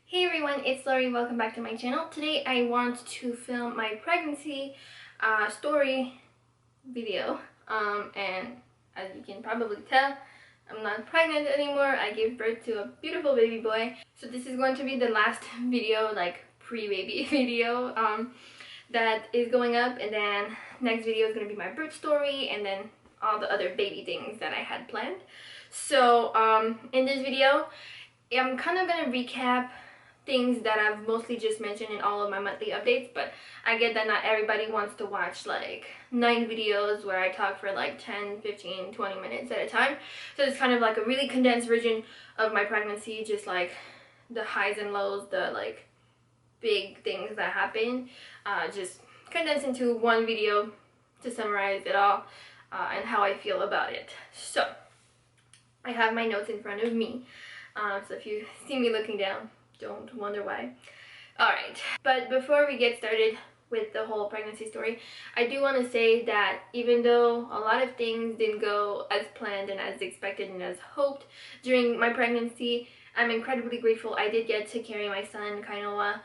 Hey everyone, it's Laurie. Welcome back to my channel. Today I want to film my pregnancy story video. And as you can probably tell, I'm not pregnant anymore. I gave birth to a beautiful baby boy. So this is going to be the last video, like pre-baby video, that is going up. And then next video is going to be my birth story and then all the other baby things that I had planned. So in this video, I'm kind of going to recap things that I've mostly just mentioned in all of my monthly updates, but I get that not everybody wants to watch like 9 videos where I talk for like 10, 15, 20 minutes at a time. So it's kind of like a really condensed version of my pregnancy, just like the highs and lows, the like big things that happen, just condensed into one video to summarize it all and how I feel about it. So I have my notes in front of me, so if you see me looking down, don't wonder why. Alright, but before we get started with the whole pregnancy story, I do want to say that even though a lot of things didn't go as planned and as expected and as hoped during my pregnancy, I'm incredibly grateful I did get to carry my son, Kainoa.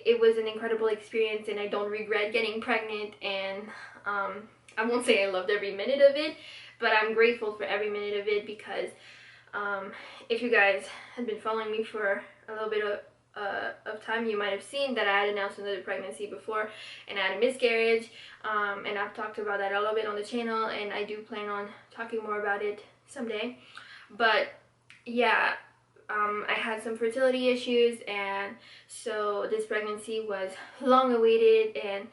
It was an incredible experience and I don't regret getting pregnant, and I won't say I loved every minute of it, but I'm grateful for every minute of it because if you guys had been following me for a little bit of time, you might have seen that I had announced another pregnancy before and I had a miscarriage, and I've talked about that a little bit on the channel, and I do plan on talking more about it someday. But yeah, I had some fertility issues, and so this pregnancy was long awaited, and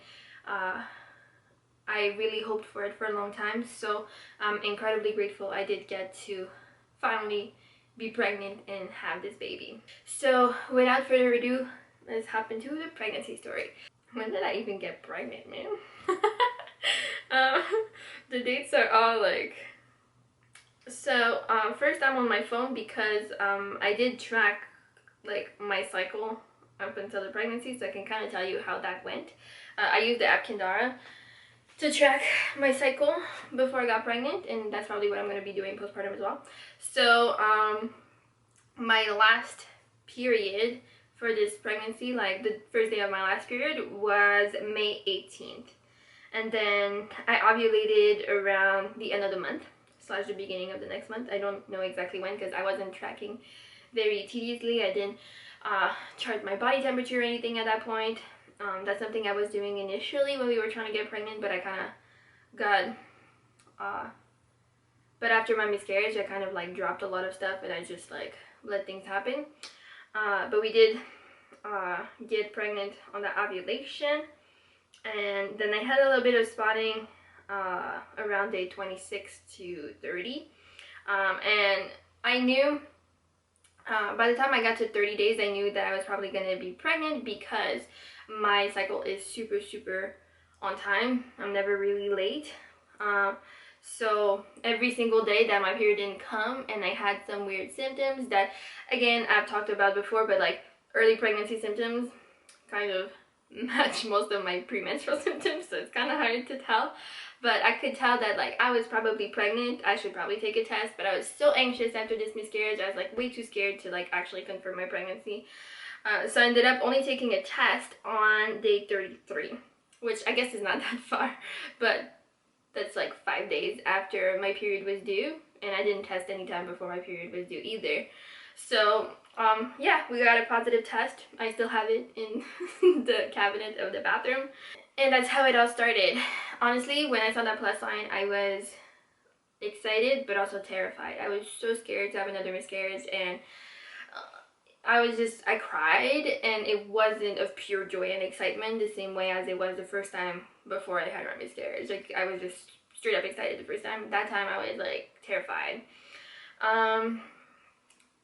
I really hoped for it for a long time, so I'm incredibly grateful I did get to finally be pregnant and have this baby. So without further ado, let's hop into the pregnancy story. When did I even get pregnant, man? The dates are all like... So first I'm on my phone because I did track like my cycle up until the pregnancy, so I can kind of tell you how that went. I used the app Kindara to track my cycle before I got pregnant, and that's probably what I'm going to be doing postpartum as well. So my last period for this pregnancy, like the first day of my last period, was May 18th, and then I ovulated around the end of the month / the beginning of the next month. I don't know exactly when because I wasn't tracking very tediously. I didn't chart my body temperature or anything at that point. That's something I was doing initially when we were trying to get pregnant, but I kind of got, but after my miscarriage, I kind of like dropped a lot of stuff and I just like let things happen. But we did get pregnant on the ovulation, and then I had a little bit of spotting around day 26 to 30. And I knew by the time I got to 30 days, I knew that I was probably going to be pregnant because my cycle is super on time. I'm never really late. So every single day that my period didn't come and I had some weird symptoms that, again, I've talked about before, but like early pregnancy symptoms kind of match most of my premenstrual symptoms, so it's kind of hard to tell. But I could tell that like I was probably pregnant. I should probably take a test, but I was so anxious after this miscarriage. I was like way too scared to like actually confirm my pregnancy. So I ended up only taking a test on day 33, which I guess is not that far, but that's like 5 days after my period was due, and I didn't test any time before my period was due either. So yeah, we got a positive test. I still have it in the cabinet of the bathroom, and that's how it all started. Honestly, when I saw that plus sign, I was excited but also terrified. I was so scared to have another miscarriage, and I cried, and it wasn't of pure joy and excitement the same way as it was the first time before I had my miscarriage. Like, I was just straight up excited the first time. That time I was like terrified.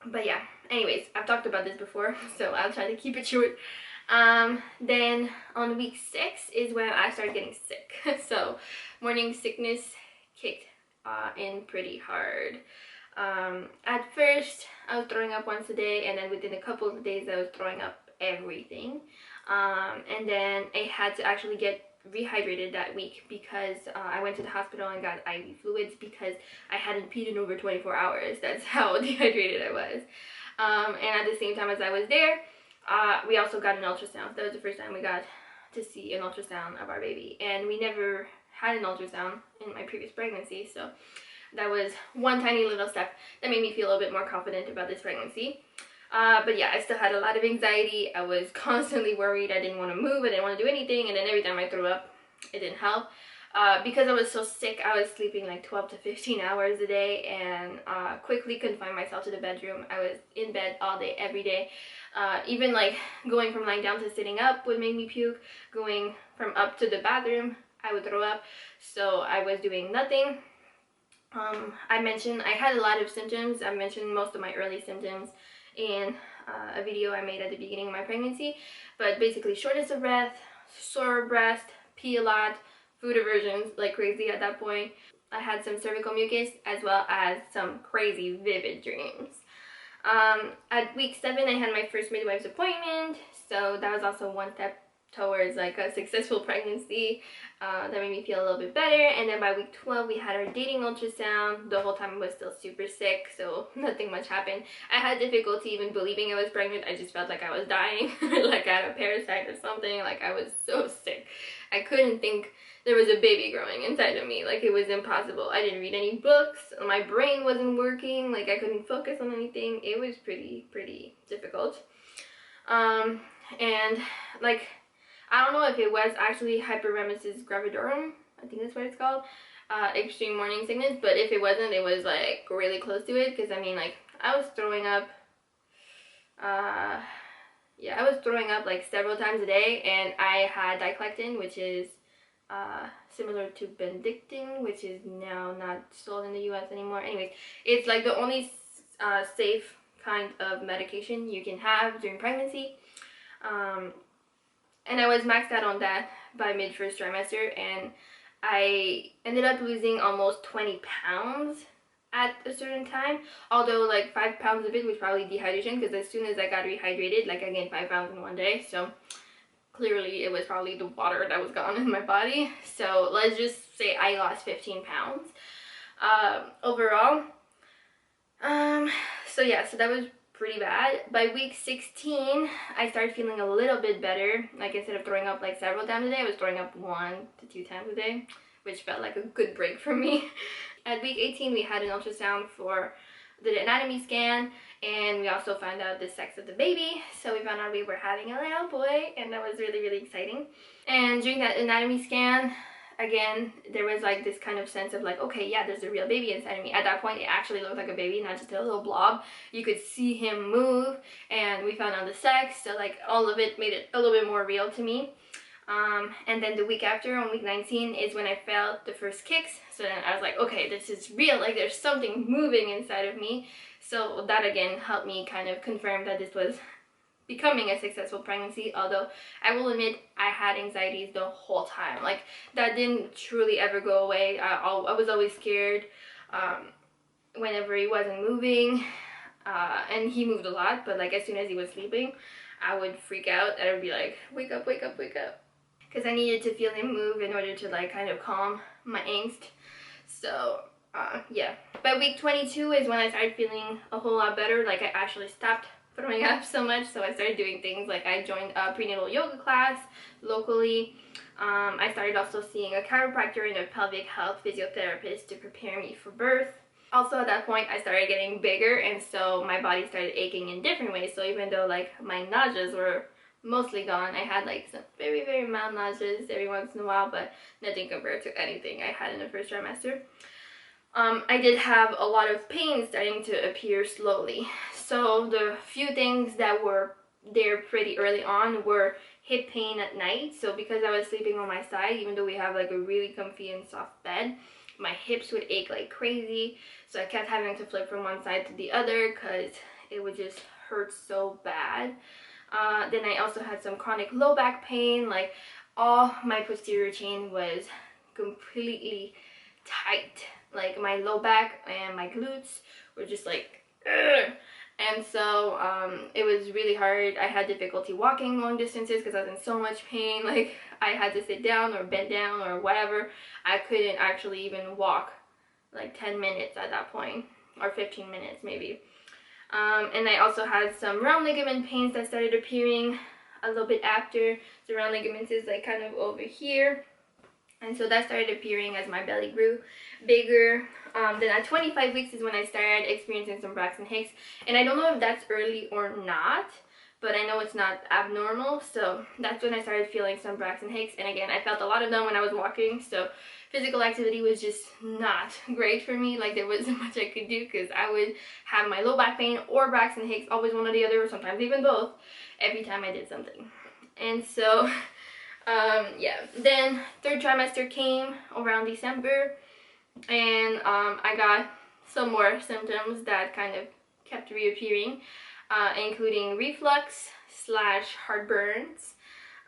But yeah, anyways, I've talked about this before, so I'll try to keep it short. Then on week 6 is when I started getting sick. So morning sickness kicked in pretty hard. At first I was throwing up once a day, and then within a couple of days I was throwing up everything. And then I had to actually get rehydrated that week because I went to the hospital and got IV fluids because I hadn't peed in over 24 hours. That's how dehydrated I was. And at the same time as I was there, we also got an ultrasound. That was the first time we got to see an ultrasound of our baby, and we never had an ultrasound in my previous pregnancy, so that was one tiny little step that made me feel a little bit more confident about this pregnancy. But yeah, I still had a lot of anxiety. I was constantly worried. I didn't want to move. I didn't want to do anything. And then every time I threw up, it didn't help. Because I was so sick, I was sleeping like 12 to 15 hours a day, and quickly confined myself to the bedroom. I was in bed all day, every day. Even like going from lying down to sitting up would make me puke. Going from up to the bathroom, I would throw up. So I was doing nothing. I mentioned I had a lot of symptoms. I mentioned most of my early symptoms in a video I made at the beginning of my pregnancy, but basically shortness of breath, sore breast, pee a lot, food aversions like crazy at that point. I had some cervical mucus as well as some crazy vivid dreams. At week 7 I had my first midwife's appointment, so that was also one step towards like a successful pregnancy. That made me feel a little bit better. And then by week 12 we had our dating ultrasound. The whole time I was still super sick, so nothing much happened. I had difficulty even believing I was pregnant. I just felt like I was dying, like I had a parasite or something. Like I was so sick. I couldn't think there was a baby growing inside of me. Like it was impossible. I didn't read any books. My brain wasn't working. Like I couldn't focus on anything. It was pretty difficult. And like, I don't know if it was actually Hyperemisis Gravidarum, I think that's what it's called, extreme morning sickness, but if it wasn't, it was like really close to it, because I mean, like, I was throwing up, yeah, I was throwing up like several times a day, and I had diclectin, which is similar to Benedictine, which is now not sold in the US anymore. Anyways, it's like the only safe kind of medication you can have during pregnancy. And I was maxed out on that by mid-first trimester, and I ended up losing almost 20 pounds at a certain time, although like 5 pounds of it was probably dehydration, because as soon as I got rehydrated, like I gained 5 pounds in one day, so clearly it was probably the water that was gone in my body. So let's just say I lost 15 pounds overall. So yeah, so that was pretty bad. By week 16 I started feeling a little bit better. Like instead of throwing up like several times a day, I was throwing up 1 to 2 times a day, which felt like a good break for me. At week 18 we had an ultrasound for the anatomy scan, and we also found out the sex of the baby. So we found out we were having a little boy, and that was really exciting. And during that anatomy scan, again, there was like this kind of sense of like, okay, yeah, there's a real baby inside of me. At that point, it actually looked like a baby, not just a little blob. You could see him move, and we found out the sex, so like all of it made it a little bit more real to me. And then the week after, on week 19, is when I felt the first kicks. So then I was like, okay, this is real, like there's something moving inside of me. So that again helped me kind of confirm that this was becoming a successful pregnancy, although I will admit I had anxieties the whole time. Like that didn't truly ever go away. I was always scared whenever he wasn't moving, and he moved a lot, but like as soon as he was sleeping, I would freak out. I would be like, wake up, wake up, wake up, because I needed to feel him move in order to like kind of calm my angst. So yeah, by week 22 is when I started feeling a whole lot better. Like I actually stopped throwing up so much, so I started doing things like I joined a prenatal yoga class locally. I started also seeing a chiropractor and a pelvic health physiotherapist to prepare me for birth. Also at that point I started getting bigger, and so my body started aching in different ways. So even though like my nausea were mostly gone, I had like some very mild nausea every once in a while, but nothing compared to anything I had in the first trimester. I did have a lot of pain starting to appear slowly. So the few things that were there pretty early on were hip pain at night. So because I was sleeping on my side, even though we have like a really comfy and soft bed, my hips would ache like crazy. So I kept having to flip from one side to the other because it would just hurt so bad. Then I also had some chronic low back pain. Like all my posterior chain was completely tight. Like my low back and my glutes were just like, ugh. And so it was really hard. I had difficulty walking long distances because I was in so much pain. Like I had to sit down or bend down or whatever. I couldn't actually even walk like 10 minutes at that point, or 15 minutes maybe. And I also had some round ligament pains that started appearing a little bit after. The round ligaments is like kind of over here, and so that started appearing as my belly grew bigger. Then at 25 weeks is when I started experiencing some Braxton Hicks, and I don't know if that's early or not, but I know it's not abnormal. So that's when I started feeling some Braxton Hicks, and again, I felt a lot of them when I was walking. So physical activity was just not great for me. Like, there wasn't much I could do because I would have my low back pain or Braxton Hicks, always one or the other, or sometimes even both, every time I did something. And so yeah, then third trimester came around December, and I got some more symptoms that kind of kept reappearing, including reflux / heartburns.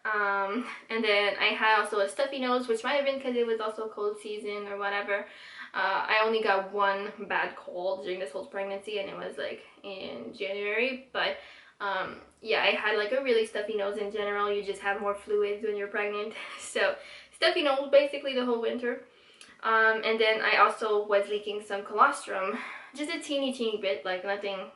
And then I had also a stuffy nose, which might have been because it was also cold season or whatever. I only got one bad cold during this whole pregnancy, and it was like in January. But yeah, I had like a really stuffy nose in general. You just have more fluids when you're pregnant. So stuffy nose basically the whole winter. And then I also was leaking some colostrum, just a teeny bit, like nothing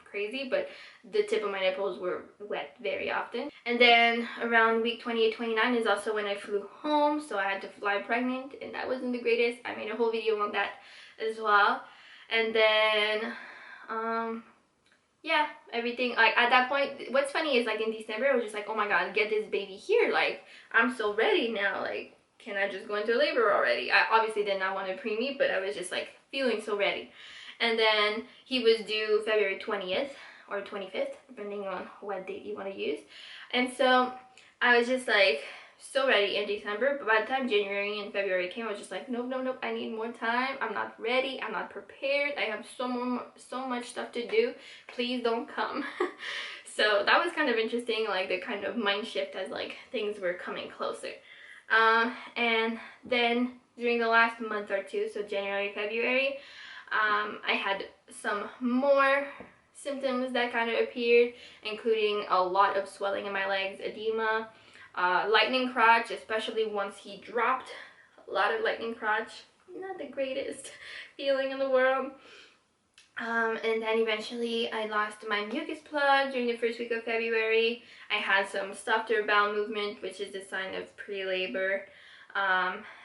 crazy, but the tip of my nipples were wet very often. And then around week 28-29 is also when I flew home, so I had to fly pregnant, and that wasn't the greatest. I made a whole video on that as well. And then yeah, everything, like at that point, what's funny is like in December I was just like, oh my god, get this baby here, like I'm so ready now, like can I just go into labor already? I obviously did not want to preemie, but I was just like feeling so ready. And then he was due February 20th or 25th, depending on what date you want to use. And so I was just like so ready in December, but by the time January and February came, I was just like, nope, I need more time. I'm not ready. I'm not prepared. I have so much stuff to do. Please don't come. So that was kind of interesting, like the kind of mind shift as like things were coming closer. And then during the last month or two, so January, February, I had some more symptoms that kind of appeared, including a lot of swelling in my legs, edema, lightning crotch, especially once he dropped. A lot of lightning crotch, not the greatest feeling in the world. And then eventually I lost my mucus plug during the first week of February. I had some softer bowel movement, which is a sign of pre-labor.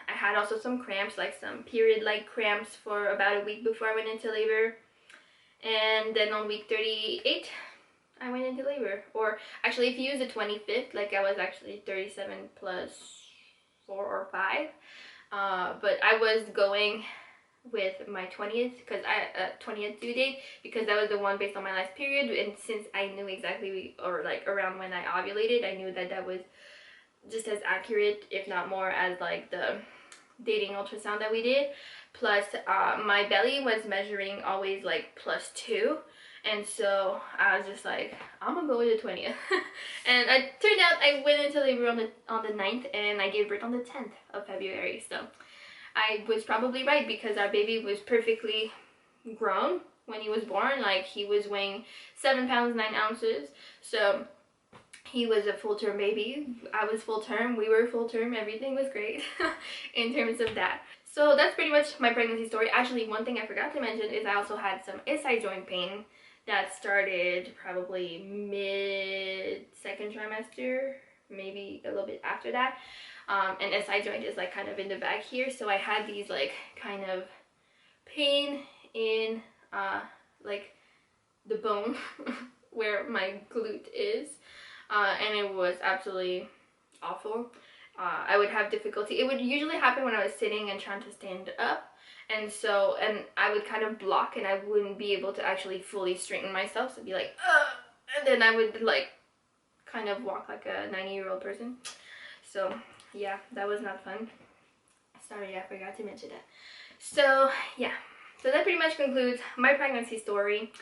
I had also some cramps, like some period-like cramps for about a week before I went into labor. And then on week 38, I went into labor. Or actually, if you use the 25th, like I was actually 37 plus 4 or 5. But I was going with my 20th, because 20th due date, because that was the one based on my last period. And since I knew exactly, or like around when I ovulated, I knew that that was just as accurate, if not more, as like the dating ultrasound that we did. Plus my belly was measuring always like +2, and so I was just like, I'm gonna go with the 20th. And it turned out I went into labor on the 9th, and I gave birth on the 10th of February. So I was probably right, because our baby was perfectly grown when he was born. Like, he was weighing 7 pounds 9 ounces, so he was a full-term baby. I was full-term, we were full-term, everything was great in terms of that. So that's pretty much my pregnancy story. Actually, one thing I forgot to mention is I also had some SI joint pain that started probably mid-second trimester, maybe a little bit after that. And SI joint is like kind of in the back here, so I had these like kind of pain in like the bone where my glute is, and it was absolutely awful. I would have difficulty. It would usually happen when I was sitting and trying to stand up, and I would kind of block, and I wouldn't be able to actually fully straighten myself, so I'd be like, ugh, and then I would like kind of walk like a 90-year-old person. So yeah, that was not fun. Sorry, I forgot to mention that. So yeah, so that pretty much concludes my pregnancy story.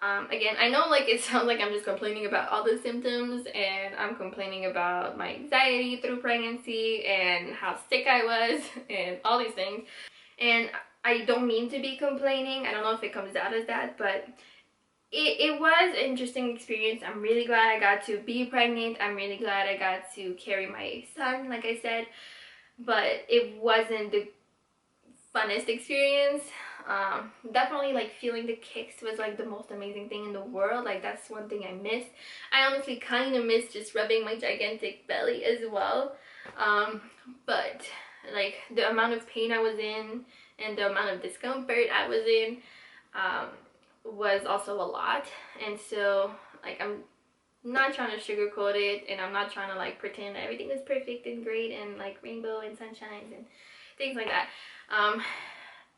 Again, I know like it sounds like I'm just complaining about all the symptoms, and I'm complaining about my anxiety through pregnancy and how sick I was and all these things. And I don't mean to be complaining. I don't know if it comes out as that, but it was an interesting experience. I'm really glad I got to be pregnant. I'm really glad I got to carry my son, like I said. But it wasn't the funnest experience. Definitely like feeling the kicks was like the most amazing thing in the world. Like that's one thing I missed. I honestly kind of miss just rubbing my gigantic belly as well. But like the amount of pain I was in and the amount of discomfort I was in was also a lot. And so like I'm not trying to sugarcoat it, and I'm not trying to like pretend that everything is perfect and great and like rainbow and sunshines and things like that.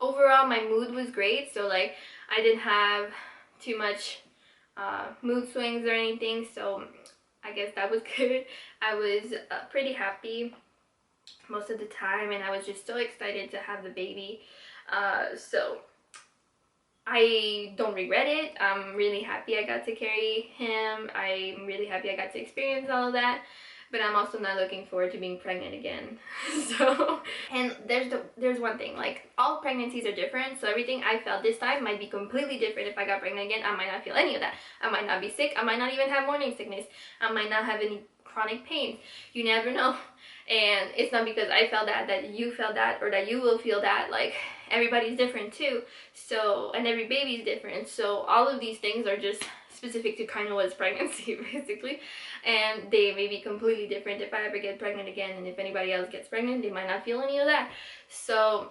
Overall my mood was great, so like I didn't have too much mood swings or anything, so I guess that was good. I was pretty happy most of the time, and I was just so excited to have the baby. So I don't regret it. I'm really happy I got to carry him. I'm really happy I got to experience all of that. But I'm also not looking forward to being pregnant again. So, and there's one thing, like all pregnancies are different. So everything I felt this time might be completely different if I got pregnant again. I might not feel any of that. I might not be sick. I might not even have morning sickness. I might not have any chronic pain. You never know. And it's not because I felt that you felt that, or that you will feel that. Like everybody's different too. So, and every baby's different. So all of these things are just specific to kind of what's pregnancy basically, and they may be completely different if I ever get pregnant again, and if anybody else gets pregnant they might not feel any of that. So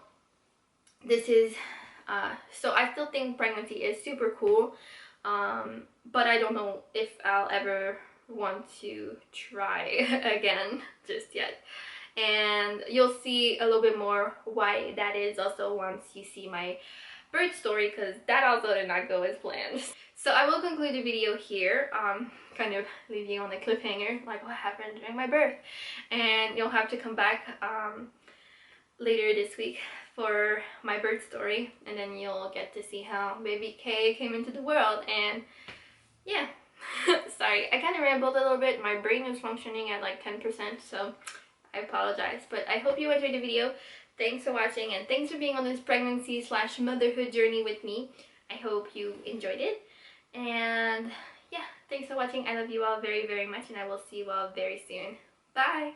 this is so I still think pregnancy is super cool, but I don't know if I'll ever want to try again just yet. And you'll see a little bit more why that is also once you see my birth story, because that also did not go as planned. So I will conclude the video here, kind of leave you on a cliffhanger, like what happened during my birth. And you'll have to come back later this week for my birth story, and then you'll get to see how baby K came into the world. And yeah. Sorry, I kind of rambled a little bit. My brain is functioning at like 10%, so I apologize. But I hope you enjoyed the video. Thanks for watching, and thanks for being on this pregnancy / motherhood journey with me. I hope you enjoyed it. And yeah, thanks for watching. I love you all very, very much, and I will see you all very soon. Bye!